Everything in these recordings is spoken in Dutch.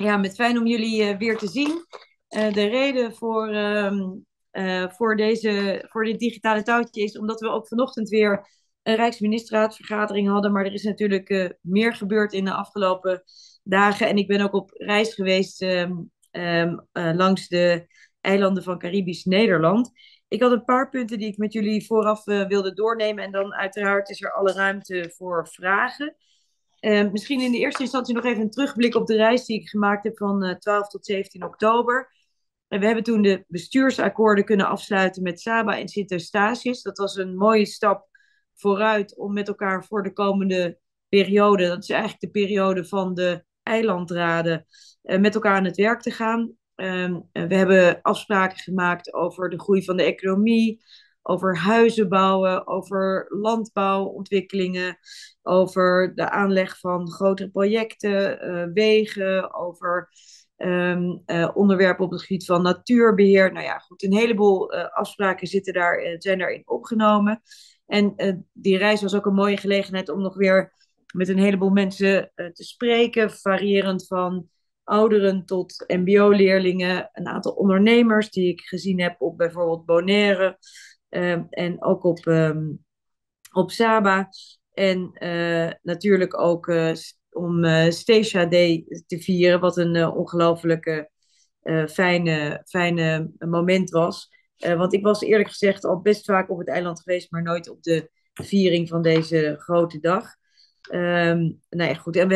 Ja, met fijn om jullie weer te zien. De reden voor dit digitale touwtje is omdat we ook vanochtend weer een Rijksministerraadsvergadering hadden. Maar er is natuurlijk meer gebeurd in de afgelopen dagen. En ik ben ook op reis geweest langs de eilanden van Caribisch Nederland. Ik had een paar punten die ik met jullie vooraf wilde doornemen. En dan uiteraard is er alle ruimte voor vragen. Misschien in de eerste instantie nog even een terugblik op de reis die ik gemaakt heb van 12 tot 17 oktober. En we hebben toen de bestuursakkoorden kunnen afsluiten met Saba en Sint-Eustatius. Dat was een mooie stap vooruit om met elkaar voor de komende periode, dat is eigenlijk de periode van de eilandraden, met elkaar aan het werk te gaan. We hebben afspraken gemaakt over de groei van de economie, over huizen bouwen, over landbouwontwikkelingen, over de aanleg van grotere projecten, wegen, over onderwerpen op het gebied van natuurbeheer. Nou ja, goed, een heleboel afspraken zijn daarin opgenomen. En die reis was ook een mooie gelegenheid om nog weer met een heleboel mensen te spreken, variërend van ouderen tot MBO-leerlingen, een aantal ondernemers die ik gezien heb op bijvoorbeeld Bonaire en ook op Saba. En natuurlijk ook om Stacia Day te vieren, wat een ongelooflijke fijne moment was. Want ik was eerlijk gezegd al best vaak op het eiland geweest, maar nooit op de viering van deze grote dag. Nou ja, goed. En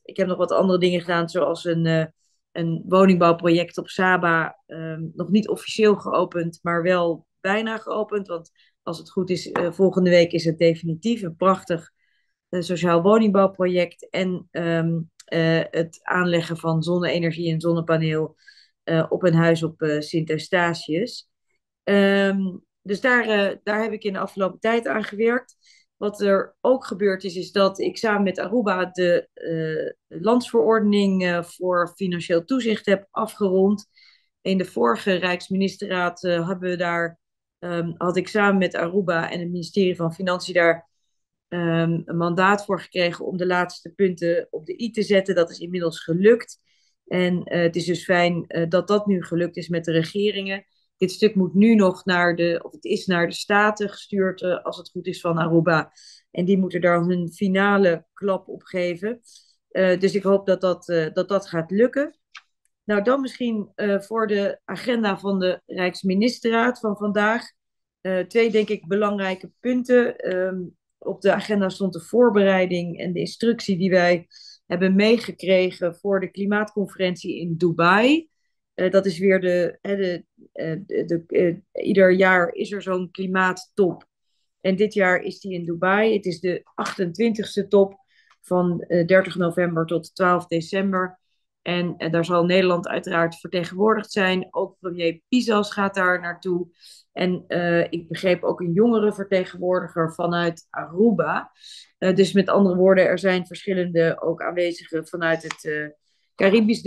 ik heb nog wat andere dingen gedaan, zoals een woningbouwproject op Saba. Nog niet officieel geopend, maar wel bijna geopend. Want als het goed is, volgende week is het definitief. Een prachtig sociaal woningbouwproject. En het aanleggen van zonne-energie en zonnepaneel op een huis op Sint-Eustatius. Dus daar heb ik in de afgelopen tijd aan gewerkt. Wat er ook gebeurd is dat ik samen met Aruba de landsverordening voor financieel toezicht heb afgerond. In de vorige Rijksministerraad had ik samen met Aruba en het ministerie van Financiën daar een mandaat voor gekregen om de laatste punten op de i te zetten. Dat is inmiddels gelukt. En het is dus fijn dat dat nu gelukt is met de regeringen. Dit stuk moet nu nog het is naar de Staten gestuurd, als het goed is, van Aruba. En die moeten daar hun finale klap op geven. Dus ik hoop dat gaat lukken. Nou, dan misschien voor de agenda van de Rijksministerraad van vandaag. Twee, denk ik, belangrijke punten. Op de agenda stond de voorbereiding en de instructie die wij hebben meegekregen voor de klimaatconferentie in Dubai. Dat is weer ieder jaar is er zo'n klimaattop. En dit jaar is die in Dubai. Het is de 28e top van 30 november tot 12 december. En daar zal Nederland uiteraard vertegenwoordigd zijn. Ook premier Pisas gaat daar naartoe. En ik begreep ook een jongere vertegenwoordiger vanuit Aruba. Dus met andere woorden, er zijn verschillende ook aanwezigen vanuit het Caribisch